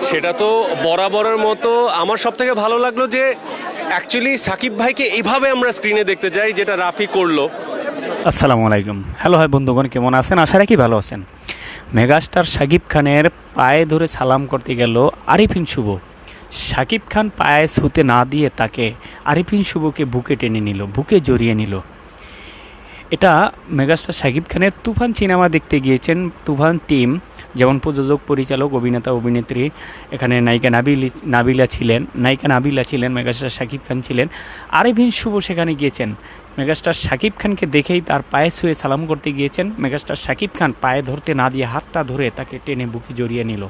সেটা তো বরাবরের মতো আমার সব থেকে ভালো লাগলো যে অ্যাকচুয়ালি সাকিব ভাইকে এইভাবে আমরা স্ক্রিনে দেখতে চাই, যেটা রাফি করলো। আসসালামু আলাইকুম, হ্যালো হয় বন্ধুগণ, কেমন আছেন? আশা রাখি ভালো আছেন। মেগাস্টার শাকিব খানের পায়ে ধরে সালাম করতে গেল আরিফিন শুভ। শাকিব খান পায়ে ছুতে না দিয়ে তাকে আরিফিন শুভকে বুকে টেনে নিল, বুকে জড়িয়ে নিল। এটা মেগাস্টার শাকিব খানের তুফান সিনেমা দেখতে গিয়েছেন তুফান টিম, যেমন প্রযোজক, পরিচালক, অভিনেতা, অভিনেত্রী। এখানে নায়িকা নাবিলা ছিলেন, মেগাস্টার শাকিব খান ছিলেন, আরিফিন শুভ সেখানে গিয়েছেন। মেগাস্টার শাকিব খানকে দেখেই তার পায়ে ছুঁয়ে সালাম করতে গিয়েছেন। মেগাস্টার শাকিব খান পায়ে ধরতে না দিয়ে হাতটা ধরে তাকে টেনে বুকে জড়িয়ে নিল।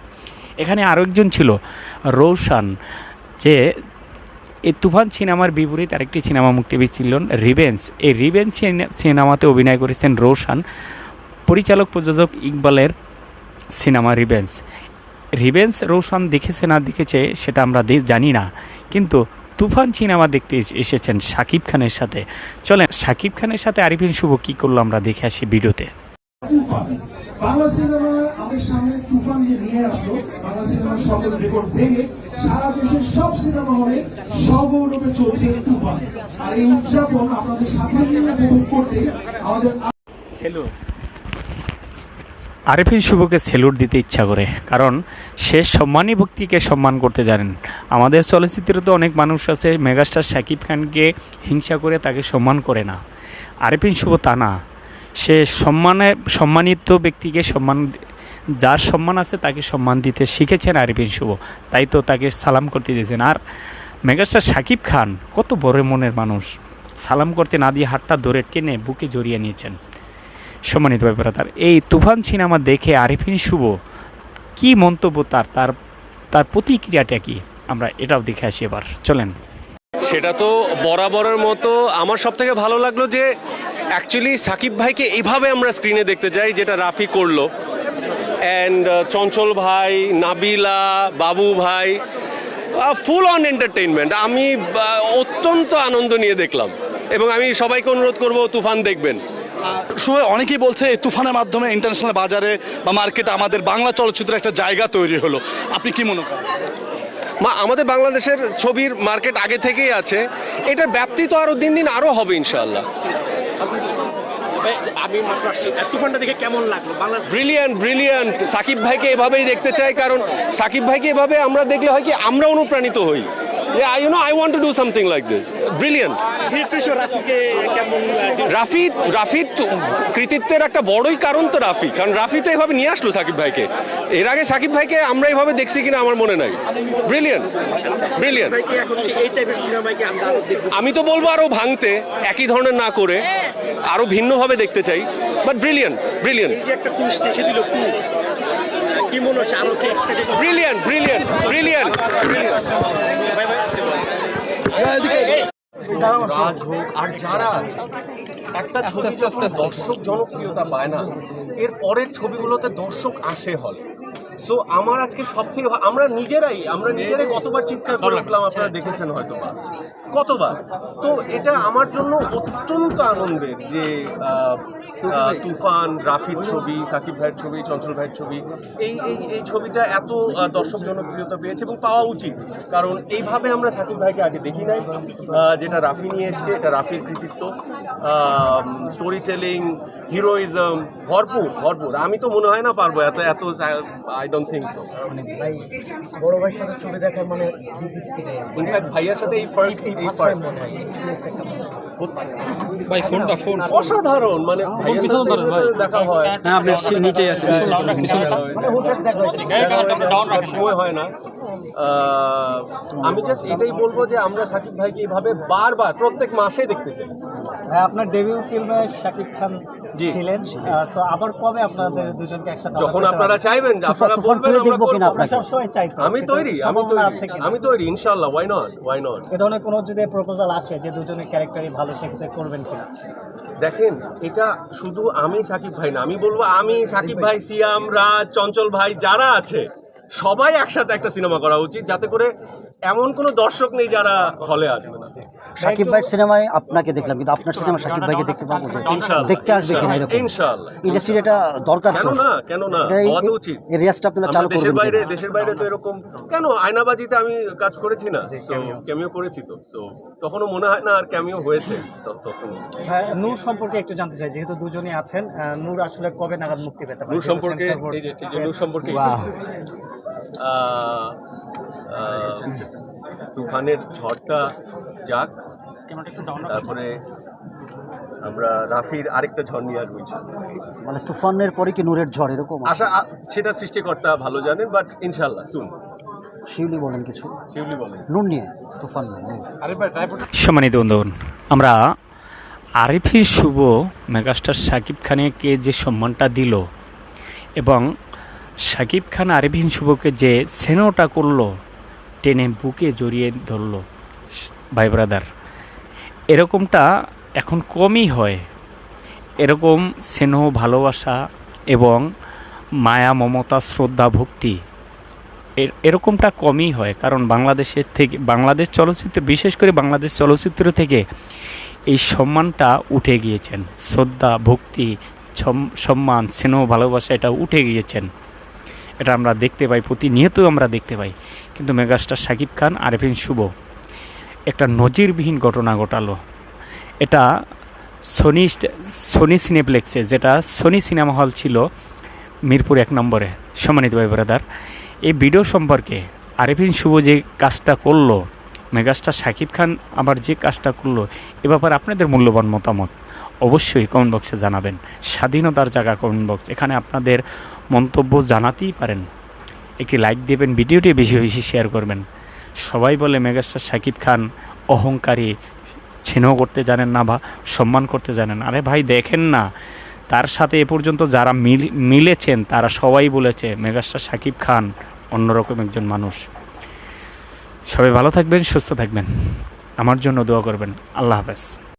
এখানে আরও একজন ছিল রৌশান, যে এই তুফান সিনেমার বিপরীত আরেকটি সিনেমা মুক্তি পেয়েছিল রিভেঞ্জ। এই রিভেঞ্জ সিনেমাতে অভিনয় করেছেন রৌশান। পরিচালক, প্রযোজক ইকবালের সিনেমা রিভেঞ্জ রৌশান দেখেছে না দেখেছে সেটা আমরা জানি না, কিন্তু তুফান সিনেমা দেখতে এসেছেন শাকিব খানের সাথে। চলেন শাকিব খানের সাথে আরিফিন শুভ কী করলো আমরা দেখে আসি ভিডিওতে। বাংলা সিনেমা আমাদের সামনে তুফান নিয়ে আসলো। বাংলা সিনেমার সকল রেকর্ড ভেঙে সারা দেশের সব সিনেমা হলে সগৌরবে চলছে তুফান। আর এই উদযাপন আপনাদের সাথে নিয়ে উপভোগ করতে আমাদের আরিফিন শুভকে স্যালুট দিতে ইচ্ছা করে, কারণ সে সম্মানী ব্যক্তিকে সম্মান করতে জানেন। আমাদের চলচ্চিত্রে তো অনেক মানুষ আছে মেগাস্টার শাকিব খানকে হিংসা করে তাকে সম্মান করে না। আরিফিন শুভ তা না, সে সম্মানিত ব্যক্তিকে যার সম্মান আছে তাকে সম্মান দিতে শিখেছেন আরিফিন শুভ, তাই তো তাকে সালাম করতে দিয়েছেন। আর মেগাস্টার শাকিব খান কত বড় মনের মানুষ, সালাম করতে না দিয়ে হাতটা ধরে টেনে বুকে জড়িয়ে নিয়েছেন। সম্মানিত ব্যাপার। তার এই তুফান সিনেমা দেখে আরিফিন শুভ কি মন্তব্য, তার প্রতিক্রিয়াটা কি, আমরা এটাও দেখে আসি এবার। চলেন। সেটা তো বরাবরের মতো আমার সব থেকে ভালো লাগলো যে অ্যাকচুয়ালি সাকিব ভাইকে এইভাবে আমরা স্ক্রিনে দেখতে চাই, যেটা রাফি করলো। অ্যান্ড চঞ্চল ভাই, নাবিলা, বাবু ভাই, ফুল অন এন্টারটেইনমেন্ট। আমি অত্যন্ত আনন্দ নিয়ে দেখলাম এবং আমি সবাইকে অনুরোধ করব তুফান দেখবেন। অনেকেই বলছে এই তুফানের মাধ্যমে ইন্টারন্যাশনাল বাজারে বা মার্কেটে আমাদের বাংলা চলচ্চিত্রের একটা জায়গা তৈরি হলো, আপনি কি মনে করেন? আমাদের বাংলাদেশের ছবির মার্কেট আগে থেকেই আছে, এটার ব্যাপ্তি তো আরো দিন দিন আরো হবে ইনশাআল্লাহ। আমি মাত্র আসছি, তুফানটা দেখে কেমন লাগলো? ব্রিলিয়ান্ট। সাকিব ভাইকে এভাবেই দেখতে চাই, কারণ সাকিব ভাইকে এভাবে আমরা দেখলে হয় কি আমরা অনুপ্রাণিত হই। I want to do something like this. Brilliant. Rafi কৃতিত্বের একটা বড়ই কারণ তো রাফি, কারণ রাফি তো এভাবে নিয়ে আসলো সাকিব ভাইকে। এর আগে সাকিব ভাইকে আমরা এভাবে দেখছি কিনা আমার মনে নাই। ব্রিলিয়ান্ট। আমি তো বলবো আরো ভাঙতে, একই ধরনের না করে আরো ভিন্নভাবে দেখতে চাই, বাট ব্রিলিয়ান্ট। রাজ হোক আর যারা আছে, একটা ছবি যখন দর্শক জনপ্রিয়তা পায় না, এর পরের ছবিগুলোতে দর্শক আসে হলে। সো আমার আজকে সব থেকে আমরা নিজেরাই কতবার চিৎকার করে উঠলাম, আপনারা দেখেছেন হয়তো বা কতবার। তো এটা আমার জন্য অত্যন্ত আনন্দের যে তুফান, রাফির ছবি, সাকিব ভাইয়ের ছবি, চঞ্চল ভাইয়ের ছবি, এই ছবিটা এত দর্শক জনপ্রিয়তা পেয়েছে এবং পাওয়া উচিত, কারণ এইভাবে আমরা সাকিব ভাইকে আগে দেখি নাই। যেটা রাফি নিয়ে এসছে, এটা রাফির কৃতিত্ব। স্টোরি টেলিং, হিরোইজম ভরপুর। আমি তো মনে হয় না পারবো এত আই ডোন্ট থিঙ্ক সো। ভাই বড় ভাইয়ের সাথে ছবি দেখার মানে ইনফ্যাক্ট ভাইয়ার সাথে এই ফার্স্ট ভাই ফোন অসাধারণ, মানে ভাইয়ার সাথে দেখা হয়। হ্যাঁ, আপনি নিচেই আছেন, সময় হয় না। আমি জাস্ট এটাই বলবো যে আমরা সাকিব ভাইকে এইভাবে বারবার প্রত্যেক মাসে দেখতে চাই। আপনার ডেবিউ ফিল্মে শাকিব খান ছিলেন, তো আবার কবে আপনাদের দুজনকে একসাথে? যখন আপনারা চাইবেন, আপনারা বলবেন, আমরা সবসময় চাই। আমি তৈরি ইনশাআল্লাহ। Why not. এ ধরনের কোনো যদি প্রপোজাল আসে যে দুজনের ক্যারেক্টারই ভালো, সেক্ষেত্রে করবেন কিনা? দেখেন, এটা শুধু আমি সাকিব ভাই না, আমি বলবো আমি সাকিব ভাই, সিয়াম, রাজ, চঞ্চল ভাই যারা আছে সবাই একসাথে একটা সিনেমা করা উচিত, যাতে করে এমন কোনো দর্শক নেই যারা হলে আসবে না। সাকিব ভাইয়ের সিনেমায় আপনাকে দেখলাম, কিন্তু আপনার সিনেমা সাকিব ভাইকে দেখতে পাবো যে ইনশাআল্লাহ, দেখতে আসবে কিনা এরকম ইনশাআল্লাহ। ইন্ডাস্ট্রির এটা দরকার তো। কেন না এটা হওয়া তো উচিত। এই রেসটা আপনারা আমরা চালু করবেন কিনা? দেশের বাইরে তো এরকম কেন, আয়নাবাজিতে আমি কাজ করেছি না, ক্যামিও করেছি তো, তো তখনও মনে হয় না আর ক্যামিও হয়েছে তখন। হ্যাঁ, নূর সম্পর্কে একটু জানতে চাই, যেহেতু দুজনই আছেন, নূর আসলে কবে নাগাদ মুক্তি পেতে পারে? নূর সম্পর্কে এই যে নূর সম্পর্কে তুফানের ঝড়টা যাক, তারপরে আমরা রাফির আরেকটা ঝড় নিয়ে আসবো ইনশাআল্লাহ। মানে তুফানের পরে কি নূরের ঝড় এরকম আশা সেটা সৃষ্টিকর্তা ভালো জানেন, বাট ইনশাআল্লাহ সুন। শিউলি বলেন কিছু, শিউলি বলেন নূর নিয়ে, তুফান নিয়ে। সম্মানিত বন্ধুগণ, আমরা আরিফিন শুভ মেগাস্টার শাকিব খানকে যে সম্মানটা দিল এবং শাকিব খান আরিফিন শুভকে যে স্নেহটা করলো, টেনে বুকে জড়িয়ে ধরলো, ভাই ব্রাদার, এরকমটা এখন কমই হয়। এরকম স্নেহ, ভালোবাসা এবং মায়া, মমতা, শ্রদ্ধা, ভক্তি এরকমটা কমই হয়। কারণ বাংলাদেশের থেকে, বাংলাদেশ চলচ্চিত্র, বিশেষ করে বাংলাদেশ চলচ্চিত্র থেকে এই সম্মানটা উঠে গিয়েছেন। শ্রদ্ধা, ভক্তি, সম্মান, স্নেহ, ভালোবাসা এটা উঠে গিয়েছেন। এটা আমরা দেখতে পাই, প্রতিনিয়ত আমরা দেখতে পাই। কিন্তু মেগাস্টার শাকিব খান আরিফিন শুভ একটা নজিরবিহীন ঘটনা ঘটালো। এটা সোনি সিনেপ্লেক্সে, যেটা সোনি সিনেমা হল ছিল মিরপুর 1 নম্বরে। সম্মানিত ভাই ব্রাদার, এই ভিডিও সম্পর্কে আরিফিন শুভ যে কাজটা করলো, মেগাস্টার শাকিব খান আবার যে কাজটা করলো, এ ব্যাপারে আপনাদের মূল্যবান মতামত অবশ্যই কমেন্ট বক্সে জানাবেন। স্বাধীনতার জায়গা কমেন্ট বক্স, এখানে আপনাদের মন্তব্য জানাতেই পারেন। একটি লাইক দেবেন, ভিডিওটি বেশি বেশি শেয়ার করবেন। সবাই বলে মেগাস্টার শাকিব খান অহংকারী, স্নেহ করতে জানেন না বা সম্মান করতে জানেন। আরে ভাই দেখেন না, তার সাথে এ পর্যন্ত যারা মিলেছেন তারা সবাই বলেছে মেগাস্টার শাকিব খান অন্যরকম একজন মানুষ। সবাই ভালো থাকবেন, সুস্থ থাকবেন, আমার জন্য দোয়া করবেন। আল্লাহ হাফেজ।